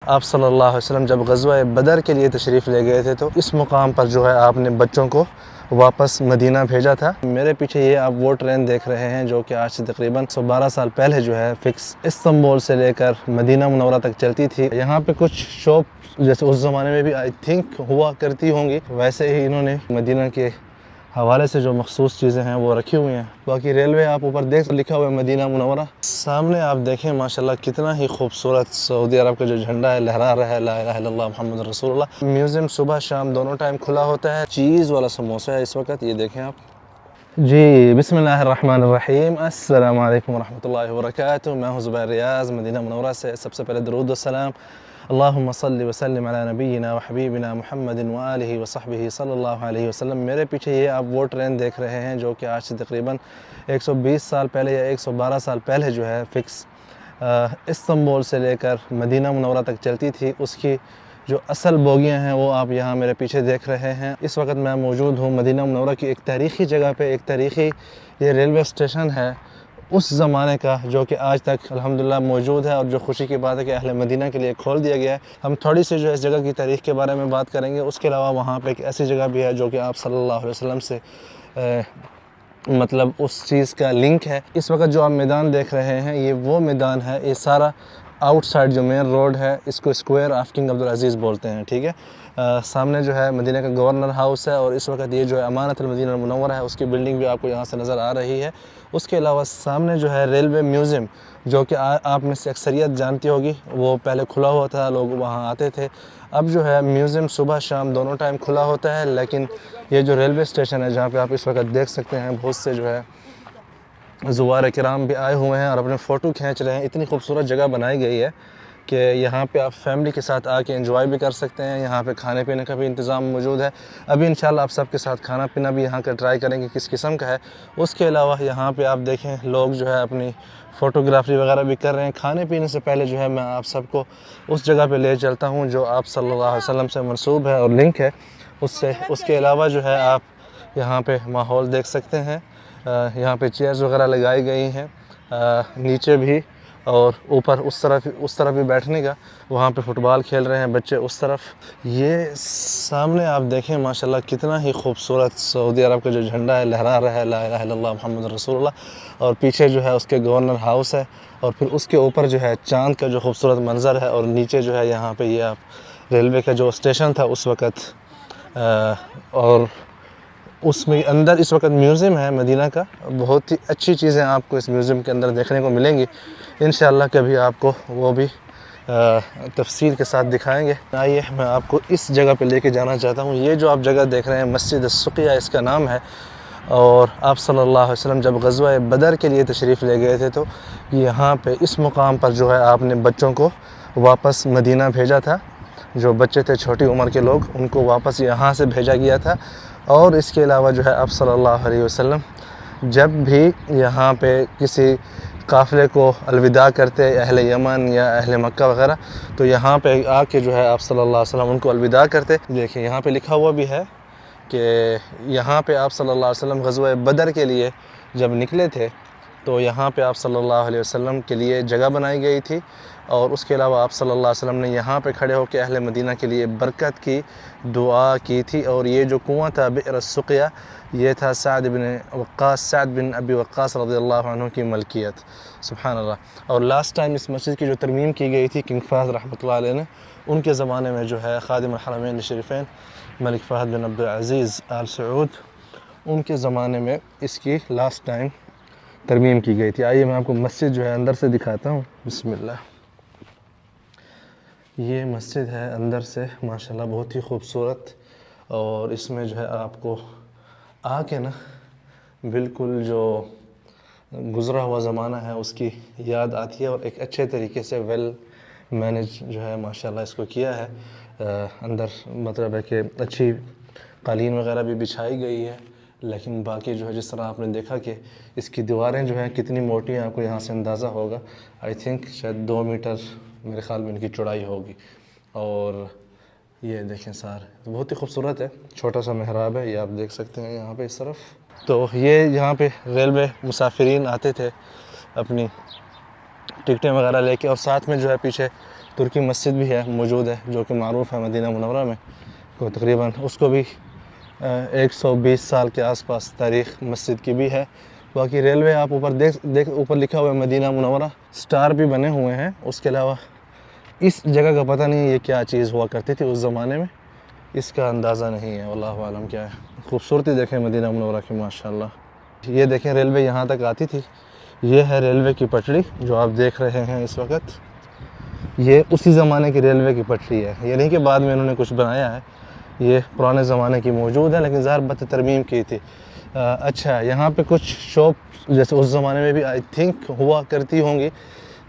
आप सल्लल्लाहु अलैहि वसल्लम जब ग़ज़वा बदर के लिए तशरीफ़ ले गए थे तो इस मुकाम पर जो है आपने बच्चों को वापस मदीना भेजा था। मेरे पीछे ये आप वो ट्रेन देख रहे हैं जो कि आज से तकरीबन 112 साल पहले जो है फ़िक्स इस्तांबुल से लेकर मदीना मुनव्वरा तक चलती थी। यहाँ पे कुछ शॉप जैसे उस ज़माने में भी आई थिंक हुआ करती होंगी, वैसे ही इन्होंने मदीना के हवाले से जो मखसूस चीज़ें हैं वो रखी हुई हैं। बाकी रेलवे आप ऊपर देख लिखा हुआ है मदीना मुनव्वरा। सामने आप देखें माशाल्लाह कितना ही खूबसूरत सऊदी अरब का जो झंडा है लहरा रहा है, ला इलाहा इल्लल्लाह मुहम्मद रसूलुल्लाह। म्यूज़ियम सुबह शाम दोनों टाइम खुला होता है। चीज़ वाला समोसा है इस वक्त, ये देखें आप जी। बिस्मिल्लाहिर्रहमानिर्रहीम, अस्सलामु अलैकुम वरहमतुल्लाहि वबरकातुहू। मैं हूँ ज़ुबैर रियाज़ मदीना मुनव्वरा से। सबसे पहले दरूद व सलाम अल्लाहुम्मा सल्लि व सल्लिम अला नबीना व हबीबिना मुहम्मदिन व आलिहि व सहबिहि सल्लल्लाहु अलैहि वसल्लम। मेरे पीछे ये आप वो ट्रेन देख रहे हैं जो कि आज से तकरीबन 120 साल पहले या 112 साल पहले जो है फ़िक्स इस्तांबुल से लेकर मदीना मुनव्वरा तक चलती थी। उसकी जो असल बोगियां हैं वो आप यहाँ मेरे पीछे देख रहे हैं। इस वक्त मैं मौजूद हूँ मदीना मुनव्वरा की एक तारीख़ी जगह पे। एक तारीख़ी ये रेलवे स्टेशन है उस ज़माने का जो कि आज तक अल्हम्दुलिल्लाह मौजूद है, और जो खुशी की बात है कि अहले मदीना के लिए खोल दिया गया है। हम थोड़ी सी जो है इस जगह की तारीख़ के बारे में बात करेंगे। उसके अलावा वहाँ पे एक ऐसी जगह भी है जो कि आप सल्लल्लाहु अलैहि वसल्लम से मतलब उस चीज़ का लिंक है। इस वक्त जो आप मैदान देख रहे हैं ये वो मैदान है। ये सारा आउटसाइड जो मेन रोड है इसको स्क्वायर ऑफ किंग अब्दुल अज़ीज़ बोलते हैं, ठीक है। सामने जो है मदीना का गवर्नर हाउस है, और इस वक्त ये जो है अमानत मदीना मुनव्वरा है उसकी बिल्डिंग भी आपको यहाँ से नज़र आ रही है। उसके अलावा सामने जो है रेलवे म्यूज़ियम जो कि आप में से अक्सरियत जानती होगी, वो पहले खुला हुआ था, लोग वहाँ आते थे। अब जो है म्यूज़ियम सुबह शाम दोनों टाइम खुला होता है, लेकिन ये जो रेलवे स्टेशन है जहाँ पे आप इस वक्त देख सकते हैं बहुत से जो है ज़ुवार किराम भी आए हुए हैं और अपने फ़ोटो खींच रहे हैं। इतनी खूबसूरत जगह बनाई गई है कि यहाँ पे आप फैमिली के साथ आके एंजॉय भी कर सकते हैं। यहाँ पे खाने पीने का भी इंतज़ाम मौजूद है। अभी इंशाल्लाह आप सबके साथ खाना पीना भी यहाँ का ट्राई करेंगे किस किस्म का है। उसके अलावा यहाँ पे आप देखें लोग जो है अपनी फ़ोटोग्राफी वगैरह भी कर रहे हैं। खाने पीने से पहले जो है मैं आप सबको उस जगह पे ले चलता हूँ जो आप सल्लल्लाहु अलैहि वसल्लम से मनसूब है और लिंक है उससे। उसके अलावा जो है आप यहाँ पे माहौल देख सकते हैं। यहाँ पे चेयर्स वगैरह लगाई गई हैं नीचे भी, और ऊपर उस तरफ भी बैठने का। वहाँ पे फ़ुटबॉल खेल रहे हैं बच्चे उस तरफ। ये सामने आप देखें माशाल्लाह कितना ही खूबसूरत सऊदी अरब का जो झंडा है लहरा रहा है, ला इलाहा इल्लल्लाह मुहम्मद रसूलुल्लाह। और पीछे जो है उसके गवर्नर हाउस है, और फिर उसके ऊपर जो है चाँद का जो खूबसूरत मंज़र है, और नीचे जो है यहाँ पे ये आप रेलवे का जो स्टेशन था उस वक़्त, और उसमें अंदर इस वक्त म्यूज़ियम है मदीना का। बहुत ही अच्छी चीज़ें आपको इस म्यूज़ियम के अंदर देखने को मिलेंगी। इंशाअल्लाह कभी आपको वो भी तफसील के साथ दिखाएंगे। आइए मैं आपको इस जगह पे लेके जाना चाहता हूँ। ये जो आप जगह देख रहे हैं मस्जिद सुक़िया इसका नाम है, और आप सल्लल्लाहु अलैहि वसल्लम जब ग़ज़वा बदर के लिए तशरीफ़ ले गए थे तो यहाँ पे इस मुकाम पर जो है आपने बच्चों को वापस मदीना भेजा था। जो बच्चे थे छोटी उम्र के लोग उनको वापस यहाँ से भेजा गया था। और इसके अलावा जो है आप सल्लल्लाहु अलैहि वसल्लम जब भी यहाँ पे किसी काफ़िले को अलविदा करते अहले यमन या अहले मक्का वग़ैरह, तो यहाँ पे आके जो है आप सल्लल्लाहु अलैहि वसल्लम उनको अलविदा करते। देखिए यहाँ पे लिखा हुआ भी है कि यहाँ पे आप सल्लल्लाहु अलैहि वसल्लम ग़ज़वा बदर के लिए जब निकले थे तो यहाँ पे आप सल्लल्लाहु अलैहि वसल्लम के लिए जगह बनाई गई थी। और उसके अलावा आप सल्लल्लाहु अलैहि वसल्लम ने यहाँ पे खड़े होकर अहले मदीना के लिए बरकत की दुआ की थी। और ये जो कुआँ था बि'r सुक़िया, ये था साद बिन अबी वक्कास रज़ियल्लाहु अन्हु की मलकियत। सुभान अल्लाह। और लास्ट टाइम इस मस्जिद की जो तरमीम की गई थी किंग फ़हद रहमतुल्लाह अलैह ने, उनके ज़माने में जो है ख़ादिम अल-हरमैन शरीफ़ैन मलिक फ़हद बिन अब्दुल अज़ीज़ आल सऊद, उनके ज़माने में इसकी लास्ट टाइम तरमीम की गई थी। आइए मैं आपको मस्जिद जो है अंदर से दिखाता हूँ। बिस्मिल्लाह। ये मस्जिद है अंदर से माशाल्लाह बहुत ही खूबसूरत, और इसमें जो है आपको आके ना बिल्कुल जो गुज़रा हुआ ज़माना है उसकी याद आती है, और एक अच्छे तरीके से वेल मैनेज जो है माशाल्लाह इसको किया है। अंदर मतलब है कि अच्छी कालीन वगैरह भी बिछाई गई है, लेकिन बाकी जो है जिस तरह आपने देखा कि इसकी दीवारें जो हैं कितनी मोटी हैं आपको यहाँ से अंदाज़ा होगा। आई थिंक शायद 2 मीटर मेरे ख़्याल में इनकी चौड़ाई होगी। और ये देखें सार तो बहुत ही खूबसूरत है। छोटा सा मेहराब है, ये आप देख सकते हैं यहाँ पे इस तरफ। तो ये यहाँ पे रेलवे मुसाफिरीन आते थे अपनी टिकटें वगैरह लेके, और साथ में जो है पीछे तुर्की मस्जिद भी है मौजूद है, जो कि मारूफ़ है मदीना मुनव्वरा में। तो तकरीबन उसको भी 120 साल के आसपास तारीख़ मस्जिद की भी है। बाकी रेलवे आप ऊपर देख ऊपर लिखा हुआ है मदीना मुनव्वरा, स्टार भी बने हुए हैं। उसके अलावा इस जगह का पता नहीं ये क्या चीज़ हुआ करती थी उस ज़माने में, इसका अंदाज़ा नहीं है, वल्लाहु आलम क्या है। खूबसूरती देखें मदीना मुनव्वरा की माशाल्लाह। ये देखें रेलवे यहाँ तक आती थी। ये है रेलवे की पटड़ी जो आप देख रहे हैं इस वक्त, ये उसी ज़माने की रेलवे की पटड़ी है। ये नहीं कि बाद में इन्होंने कुछ बनाया है, ये पुराने ज़माने की मौजूद है, लेकिन ज़ाहिर बद तरमीम की थी। अच्छा, यहाँ पे कुछ शॉप जैसे उस ज़माने में भी आई थिंक हुआ करती होंगी,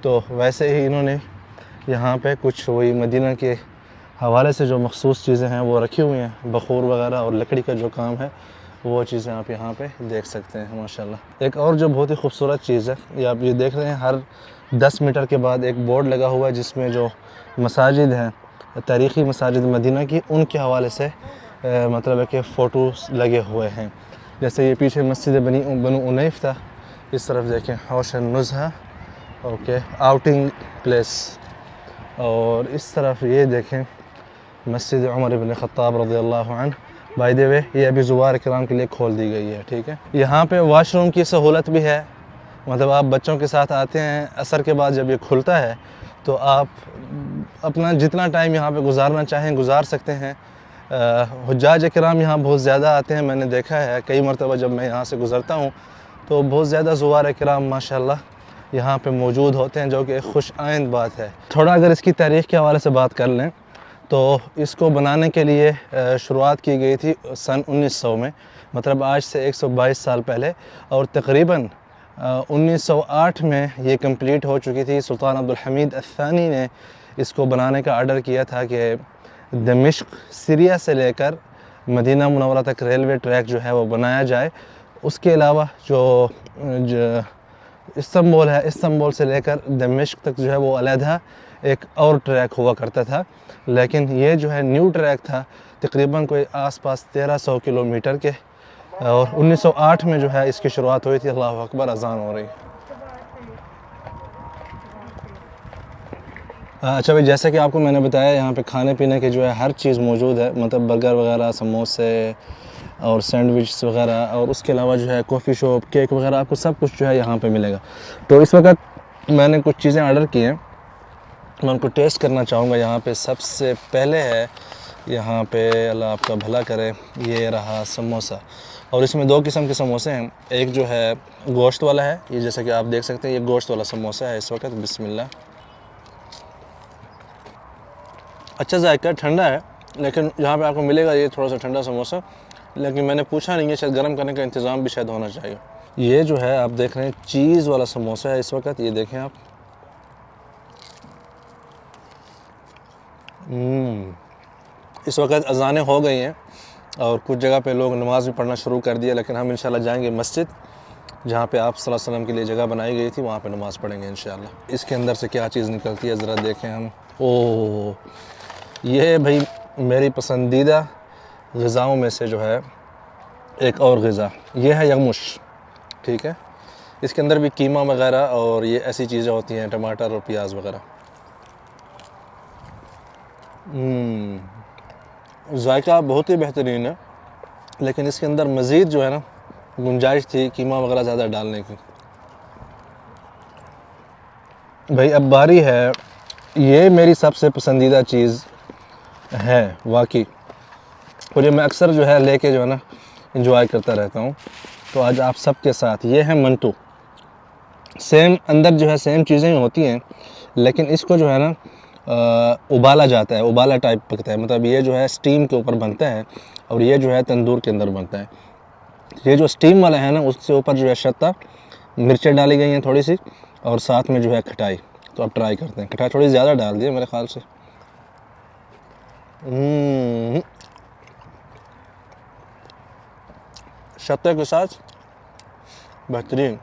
तो वैसे ही इन्होंने यहाँ पे कुछ वही मदीना के हवाले से जो मखसूस चीज़ें हैं वो रखी हुई हैं, बखूर वगैरह और लकड़ी का जो काम है वो चीज़ें आप यहाँ पे देख सकते हैं माशाल्लाह। एक और जो बहुत ही खूबसूरत चीज़ है, ये आप ये देख रहे हैं, हर 10 मीटर के बाद एक बोर्ड लगा हुआ है जिसमें जो मसाजिद हैं, तारीख़ी मसाजिद मदीना की, उनके हवाले से मतलब है कि फ़ोटोज़ लगे हुए हैं। जैसे ये पीछे मस्जिद बनु उनैफ था, इस तरफ देखें हौशन नुज़हा, ओके, आउटिंग प्लेस, और इस तरफ ये देखें मस्जिद उमर इब्न ख़त्ताब रज़ियल्लाहु अन्हु। बाय द वे ये अभी ज़ुवार किराम के लिए खोल दी गई है, ठीक है। यहाँ पे वॉशरूम की सहूलत भी है, मतलब आप बच्चों के साथ आते हैं असर के बाद जब ये खुलता है तो आप अपना जितना टाइम यहाँ पे गुजारना चाहें गुजार सकते हैं। हुज्जाज किराम यहाँ बहुत ज़्यादा आते हैं, मैंने देखा है कई मरतबा जब मैं यहाँ से गुज़रता हूँ तो बहुत ज़्यादा ज़ुवार किराम माशाल्लाह यहाँ पे मौजूद होते हैं, जो कि खुश आइंद बात है। थोड़ा अगर इसकी तारीख़ के हवाले से बात कर लें तो इसको बनाने के लिए शुरुआत की गई थी सन 1900 में, मतलब आज से 122 साल पहले, और तकरीबन 1908 में ये कंप्लीट हो चुकी थी। सुल्तान अब्दुल हमीद अल-थानी ने इसको बनाने का आर्डर किया था कि दमिश्क सीरिया से लेकर मदीना मुनव्वरा तक रेलवे ट्रैक जो है वो बनाया जाए। उसके अलावा जो इस्तांबुल है, इस्तांबुल से लेकर दमिश्क तक जो है वो अलहदा एक और ट्रैक हुआ करता था, लेकिन ये जो है न्यू ट्रैक था, तकरीबन कोई आसपास 1300 किलोमीटर के, और 1908 में जो है इसकी शुरुआत हुई थी। अल्लाह अकबर, अजान हो रही। अच्छा भाई, जैसे कि आपको मैंने बताया यहाँ पे खाने पीने के जो है हर चीज़ मौजूद है, मतलब बर्गर वगैरह, समोसे और सैंडविच वगैरह, और उसके अलावा जो है कॉफ़ी शॉप, केक वगैरह, आपको सब कुछ जो है यहाँ पे मिलेगा। तो इस वक्त मैंने कुछ चीज़ें ऑर्डर की हैं, मैं उनको टेस्ट करना चाहूँगा। यहाँ पे सबसे पहले है यहाँ पे, अल्लाह आपका भला करे, ये रहा समोसा, और इसमें 2 किस्म के समोसे हैं। एक जो है गोश्त वाला है, ये जैसा कि आप देख सकते हैं ये गोश्त वाला समोसा है इस वक्त। बिस्मिल्लाह। अच्छा जायका, ठंडा है, लेकिन यहाँ पे आपको मिलेगा ये थोड़ा सा ठंडा समोसा, लेकिन मैंने पूछा नहीं है, शायद गर्म करने का इंतज़ाम भी शायद होना चाहिए। ये जो है आप देख रहे हैं चीज़ वाला समोसा है इस वक्त, ये देखें आप। इस वक्त अज़ानें हो गई हैं और कुछ जगह पे लोग नमाज़ भी पढ़ना शुरू कर दिया, लेकिन हम इंशाल्लाह जाएंगे मस्जिद जहाँ पे आप सल्लल्लाहु अलैहि वसल्लम के लिए जगह बनाई गई थी, वहाँ पे नमाज़ पढ़ेंगे इंशाल्लाह। इसके अंदर से क्या चीज़ निकलती है ज़रा देखें हम। ओह, ये भाई मेरी पसंदीदा ग़िज़ाओं में से जो है एक और ग़िज़ा, ये है यगमुश, ठीक है। इसके अंदर भी कीमा वगैरह और ये ऐसी चीज़ें होती हैं, टमाटर और प्याज वगैरह। जायका बहुत ही बेहतरीन है, लेकिन इसके अंदर मज़ीद जो है ना गुंजाइश थी कीमा वगैरह ज़्यादा डालने की। भाई अब बारी है, ये मेरी सबसे पसंदीदा चीज़ है वाकई, और ये मैं अक्सर जो है लेके जो है ना इंजॉय करता रहता हूँ। तो आज आप सबके साथ ये है मंटू। सेम अंदर जो है सेम चीज़ें ही होती हैं, लेकिन इसको जो है ना उबाला जाता है, उबाला टाइप पकता है, मतलब ये जो है स्टीम के ऊपर बनता है और ये जो है तंदूर के अंदर बनता है। ये जो स्टीम वाला है ना उसके ऊपर जो है शत्ता मिर्चें डाली गई हैं थोड़ी सी, और साथ में जो है खटाई। तो आप ट्राई करते हैं, खटाई थोड़ी ज़्यादा डाल दी है मेरे ख्याल से। शत्ते के साथ बेहतरीन।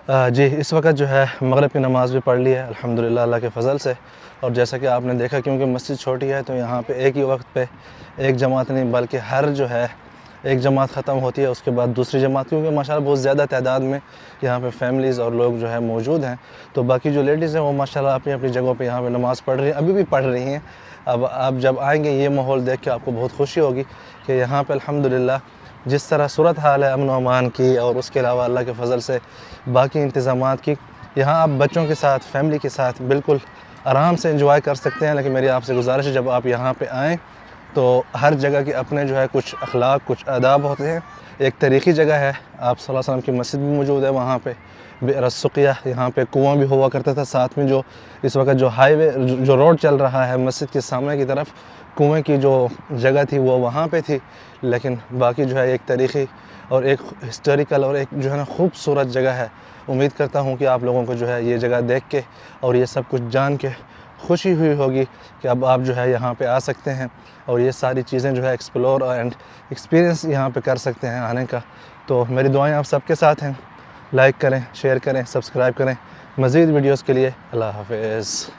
जी, इस वक्त जो है मगरिब की नमाज़ भी पढ़ ली है अल्हम्दुलिल्लाह अल्लाह के फ़ज़ल से। और जैसा कि आपने देखा, क्योंकि मस्जिद छोटी है तो यहाँ पे एक ही वक्त पे एक जमात नहीं बल्कि हर जो है एक जमात ख़त्म होती है उसके बाद दूसरी जमात, क्योंकि माशाल्लाह बहुत ज़्यादा तादाद में यहाँ पे फैमिलीज़ और लोग जो है मौजूद हैं। तो बाकी जो लेडीज़ हैं वो माशाल्लाह अपनी अपनी जगहों पे यहाँ पे नमाज़ पढ़ रही हैं, अभी भी पढ़ रही हैं। अब आप जब आएंगे ये माहौल देख के आपको बहुत खुशी होगी कि यहाँ पे अल्हम्दुलिल्लाह जिस तरह सूरत हाल है अमन व अमान की, और उसके अलावा अल्लाह के फ़ज़ल से बाकी इंतज़ामात की, यहाँ आप बच्चों के साथ, फैमिली के साथ बिल्कुल आराम से एंजॉय कर सकते हैं। लेकिन मेरी आपसे गुजारिश है जब आप यहाँ पे आएँ तो हर जगह के अपने जो है कुछ अखलाक, कुछ आदाब होते हैं। एक तारीख़ी जगह है, आप सल्लल्लाहु अलैहि वसल्लम की मस्जिद भी मौजूद है वहाँ पे, बि'r सुक़िया, यहाँ पे कुआँ भी हुआ करता था। साथ में जो इस वक्त जो हाईवे जो रोड चल रहा है मस्जिद के सामने की तरफ, कुएँ की जो जगह थी वो वहाँ पे थी। लेकिन बाकी जो है एक तारीख़ी और एक हिस्टोरिकल और एक जो है ना खूबसूरत जगह है। उम्मीद करता हूँ कि आप लोगों को जो है ये जगह देख के और ये सब कुछ जान के खुशी हुई होगी कि अब आप जो है यहाँ पे आ सकते हैं और ये सारी चीज़ें जो है एक्सप्लोर एंड एक्सपीरियंस यहाँ पे कर सकते हैं आने का। तो मेरी दुआएं आप सबके साथ हैं। लाइक करें, शेयर करें, सब्सक्राइब करें। मज़ीद वीडियोस के लिए अल्लाह हाफ़िज़।